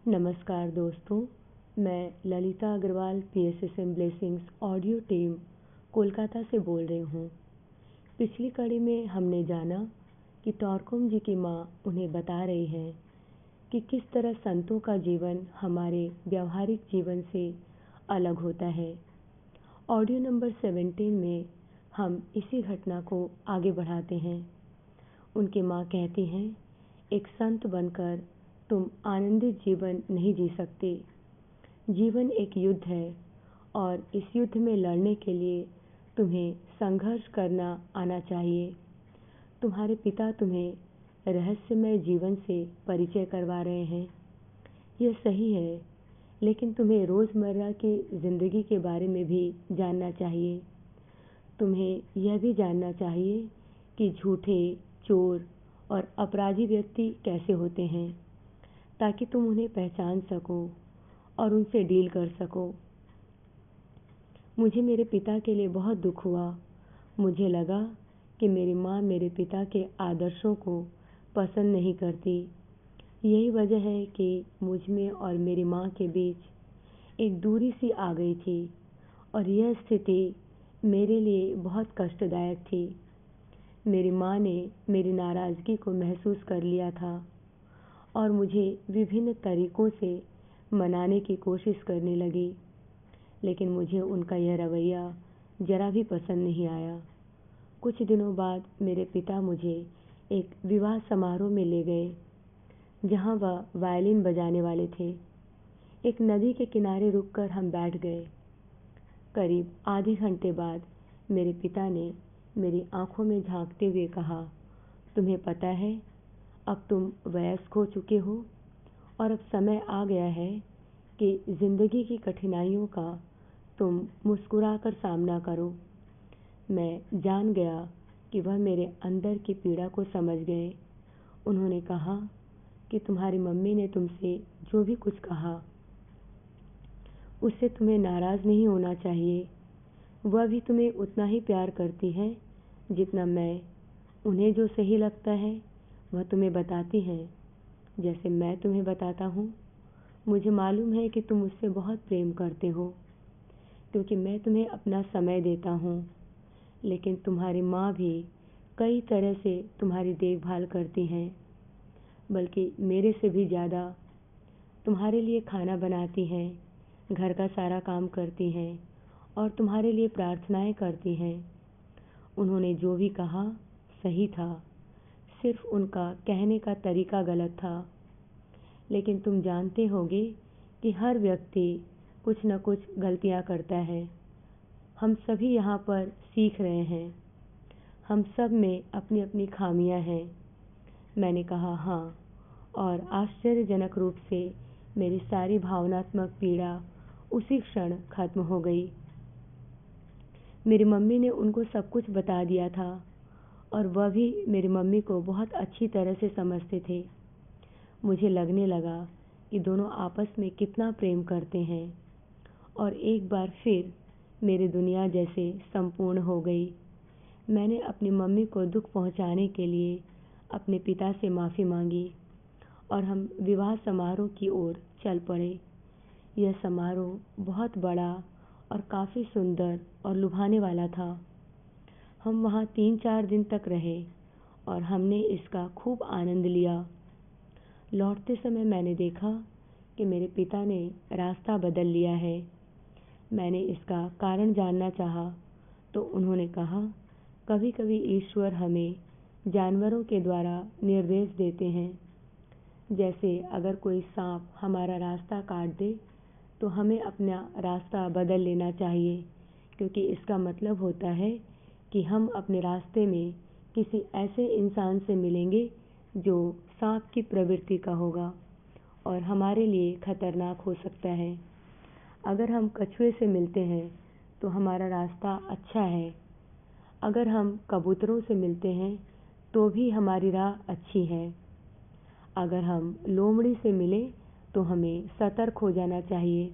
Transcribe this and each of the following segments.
नमस्कार दोस्तों, मैं Lalita Agarwal PSSM blessings audio team Kolkata से बोल रही हूँ। पिछली कड़ी में हमने जाना कि टॉरकुम जी की माँ उन्हें बता रही हैं कि किस तरह संतों का जीवन हमारे व्यवहारिक जीवन से अलग होता है। ऑडियो नंबर 17 में हम इसी घटना को आगे बढ़ाते हैं। उनकी माँ कहती हैं, एक संत बनकर तुम आनंदित जीवन नहीं जी सकते। जीवन एक युद्ध है और इस युद्ध में लड़ने के लिए तुम्हें संघर्ष करना आना चाहिए। तुम्हारे पिता तुम्हें रहस्यमय जीवन से परिचय करवा रहे हैं। यह सही है, लेकिन तुम्हें रोज़मर्रा की ज़िंदगी के बारे में भी जानना चाहिए। तुम्हें यह भी जानना चाहिए कि झूठे, चोर और अपराधी व्यक्ति कैसे होते हैं, ताकि तुम उन्हें पहचान सको और उनसे डील कर सको। मुझे मेरे पिता के लिए बहुत दुख हुआ। मुझे लगा कि मेरी माँ मेरे पिता के आदर्शों को पसंद नहीं करती। यही वजह है कि मुझ में और मेरी माँ के बीच एक दूरी सी आ गई थी और यह स्थिति मेरे लिए बहुत कष्टदायक थी। मेरी माँ ने मेरी नाराज़गी को महसूस कर लिया था और मुझे विभिन्न तरीकों से मनाने की कोशिश करने लगी, लेकिन मुझे उनका यह रवैया ज़रा भी पसंद नहीं आया। कुछ दिनों बाद मेरे पिता मुझे एक विवाह समारोह में ले गए, जहाँ वह वायलिन बजाने वाले थे। एक नदी के किनारे रुककर हम बैठ गए। करीब आधे घंटे बाद मेरे पिता ने मेरी आंखों में झांकते हुए कहा, तुम्हें पता है, अब तुम वयस्क हो चुके हो और अब समय आ गया है कि ज़िंदगी की कठिनाइयों का तुम मुस्कुराकर सामना करो। मैं जान गया कि वह मेरे अंदर की पीड़ा को समझ गए। उन्होंने कहा कि तुम्हारी मम्मी ने तुमसे जो भी कुछ कहा, उससे तुम्हें नाराज़ नहीं होना चाहिए। वह भी तुम्हें उतना ही प्यार करती है जितना मैं। उन्हें जो सही लगता है वह तुम्हें बताती हैं, जैसे मैं तुम्हें बताता हूँ। मुझे मालूम है कि तुम मुझसे बहुत प्रेम करते हो, क्योंकि मैं तुम्हें अपना समय देता हूँ। लेकिन तुम्हारी माँ भी कई तरह से तुम्हारी देखभाल करती हैं, बल्कि मेरे से भी ज़्यादा। तुम्हारे लिए खाना बनाती हैं, घर का सारा काम करती हैं और तुम्हारे लिए प्रार्थनाएं करती हैं। उन्होंने जो भी कहा सही था, सिर्फ उनका कहने का तरीका गलत था। लेकिन तुम जानते होगे कि हर व्यक्ति कुछ न कुछ गलतियां करता है। हम सभी यहाँ पर सीख रहे हैं। हम सब में अपनी अपनी खामियां हैं। मैंने कहा हाँ, और आश्चर्यजनक रूप से मेरी सारी भावनात्मक पीड़ा उसी क्षण खत्म हो गई। मेरी मम्मी ने उनको सब कुछ बता दिया था और वह भी मेरी मम्मी को बहुत अच्छी तरह से समझते थे। मुझे लगने लगा कि दोनों आपस में कितना प्रेम करते हैं और एक बार फिर मेरी दुनिया जैसे संपूर्ण हो गई। मैंने अपनी मम्मी को दुख पहुंचाने के लिए अपने पिता से माफ़ी मांगी और हम विवाह समारोह की ओर चल पड़े। यह समारोह बहुत बड़ा और काफ़ी सुंदर और लुभाने वाला था। हम वहाँ 3-4 दिन तक रहे और हमने इसका खूब आनंद लिया। लौटते समय मैंने देखा कि मेरे पिता ने रास्ता बदल लिया है। मैंने इसका कारण जानना चाहा तो उन्होंने कहा, कभी कभी ईश्वर हमें जानवरों के द्वारा निर्देश देते हैं। जैसे अगर कोई सांप हमारा रास्ता काट दे तो हमें अपना रास्ता बदल लेना चाहिए, क्योंकि इसका मतलब होता है कि हम अपने रास्ते में किसी ऐसे इंसान से मिलेंगे जो सांप की प्रवृत्ति का होगा और हमारे लिए खतरनाक हो सकता है। अगर हम कछुए से मिलते हैं तो हमारा रास्ता अच्छा है। अगर हम कबूतरों से मिलते हैं तो भी हमारी राह अच्छी है। अगर हम लोमड़ी से मिले तो हमें सतर्क हो जाना चाहिए।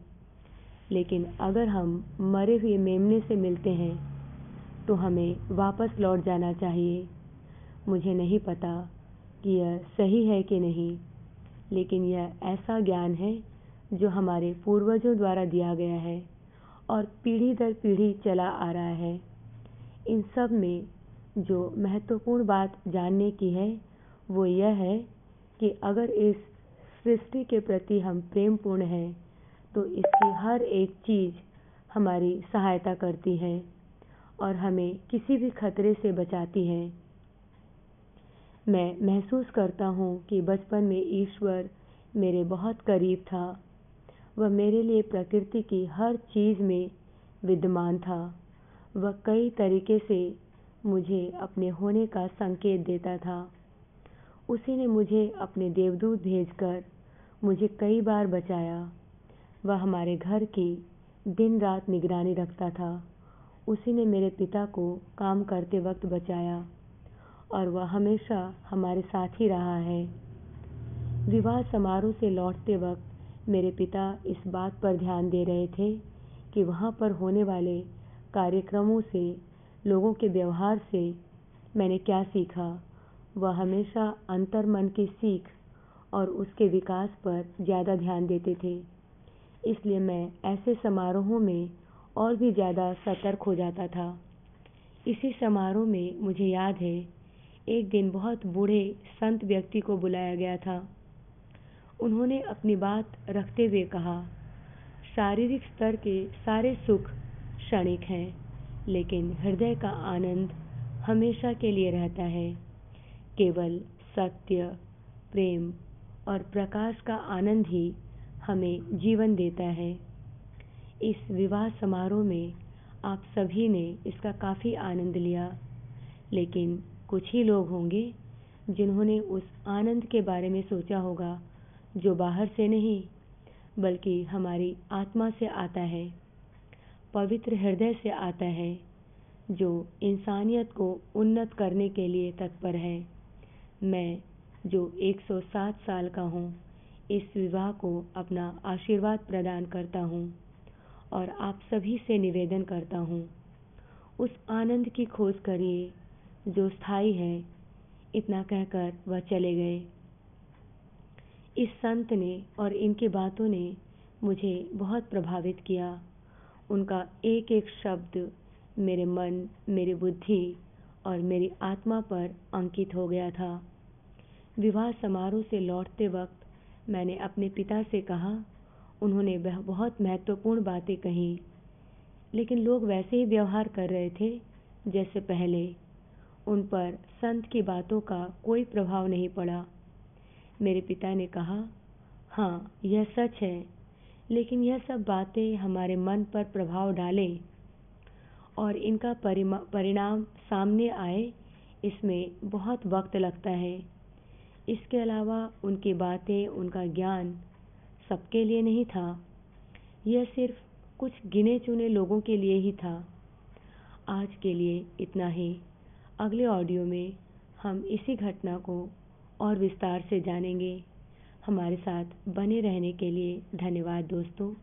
लेकिन अगर हम मरे हुए मेमने से मिलते हैं तो हमें वापस लौट जाना चाहिए। मुझे नहीं पता कि यह सही है कि नहीं, लेकिन यह ऐसा ज्ञान है जो हमारे पूर्वजों द्वारा दिया गया है और पीढ़ी दर पीढ़ी चला आ रहा है। इन सब में जो महत्वपूर्ण बात जानने की है वो यह है कि अगर इस सृष्टि के प्रति हम प्रेमपूर्ण हैं तो इसकी हर एक चीज़ हमारी सहायता करती है और हमें किसी भी खतरे से बचाती है। मैं महसूस करता हूँ कि बचपन में ईश्वर मेरे बहुत करीब था। वह मेरे लिए प्रकृति की हर चीज़ में विद्यमान था। वह कई तरीके से मुझे अपने होने का संकेत देता था। उसी ने मुझे अपने देवदूत भेजकर मुझे कई बार बचाया। वह हमारे घर की दिन रात निगरानी रखता था। उसी ने मेरे पिता को काम करते वक्त बचाया और वह हमेशा हमारे साथ ही रहा है। विवाह समारोह से लौटते वक्त मेरे पिता इस बात पर ध्यान दे रहे थे कि वहाँ पर होने वाले कार्यक्रमों से, लोगों के व्यवहार से मैंने क्या सीखा। वह हमेशा अंतर्मन की सीख और उसके विकास पर ज़्यादा ध्यान देते थे। इसलिए मैं ऐसे समारोहों में और भी ज़्यादा सतर्क हो जाता था। इसी समारोह में मुझे याद है एक दिन बहुत बूढ़े संत व्यक्ति को बुलाया गया था। उन्होंने अपनी बात रखते हुए कहा, शारीरिक स्तर के सारे सुख क्षणिक हैं, लेकिन हृदय का आनंद हमेशा के लिए रहता है। केवल सत्य, प्रेम और प्रकाश का आनंद ही हमें जीवन देता है। इस विवाह समारोह में आप सभी ने इसका काफ़ी आनंद लिया, लेकिन कुछ ही लोग होंगे जिन्होंने उस आनंद के बारे में सोचा होगा जो बाहर से नहीं बल्कि हमारी आत्मा से आता है, पवित्र हृदय से आता है, जो इंसानियत को उन्नत करने के लिए तत्पर है। मैं जो 107 साल का हूँ, इस विवाह को अपना आशीर्वाद प्रदान करता हूँ और आप सभी से निवेदन करता हूँ, उस आनंद की खोज करिए जो स्थायी है। इतना कहकर वह चले गए। इस संत ने और इनकी बातों ने मुझे बहुत प्रभावित किया। उनका एक एक शब्द मेरे मन, मेरी बुद्धि और मेरी आत्मा पर अंकित हो गया था। विवाह समारोह से लौटते वक्त मैंने अपने पिता से कहा, उन्होंने बहुत महत्वपूर्ण बातें कहीं, लेकिन लोग वैसे ही व्यवहार कर रहे थे जैसे पहले। उन पर संत की बातों का कोई प्रभाव नहीं पड़ा। मेरे पिता ने कहा, हाँ यह सच है, लेकिन यह सब बातें हमारे मन पर प्रभाव डालें और इनका परिणाम सामने आए, इसमें बहुत वक्त लगता है। इसके अलावा उनकी बातें, उनका ज्ञान सबके लिए नहीं था। यह सिर्फ कुछ गिने चुने लोगों के लिए ही था। आज के लिए इतना ही। अगले ऑडियो में हम इसी घटना को और विस्तार से जानेंगे। हमारे साथ बने रहने के लिए धन्यवाद दोस्तों।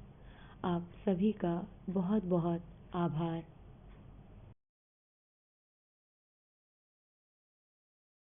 आप सभी का बहुत बहुत आभार।